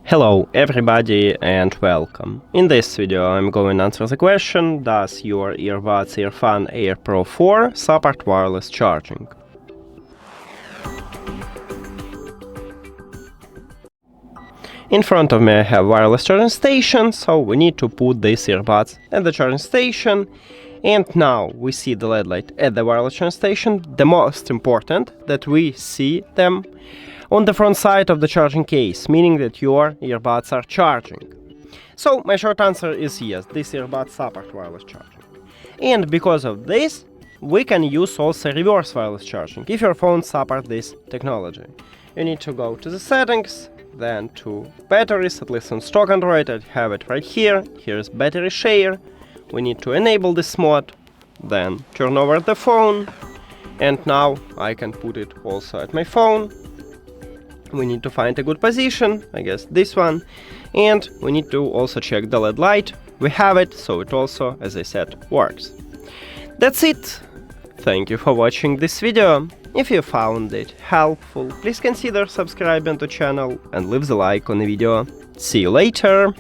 Hello everybody and welcome. In this video I'm going to answer the question: does your earbuds EARFUN Air Pro 4 support wireless charging? In front of me I have wireless charging station, so we need to put these earbuds at the charging station. And now we see the LED light at the wireless charging station. The most important that we see them on the front side of the charging case, meaning that your earbuds are charging. So my short answer is yes, these earbuds support wireless charging. And because of this, we can use also reverse wireless charging if your phone supports this technology. You need to go to the settings, then to batteries, at least on stock Android, I have it right here. Here is battery share. We need to enable this mode, then turn over the phone, and now I can put it also at my phone. We need to find a good position, I guess this one, and we need to also check the LED light. We have it, so it also, as I said, works. That's it. Thank you for watching this video. If you found it helpful, please consider subscribing to the channel and leave the like on the video. See you later!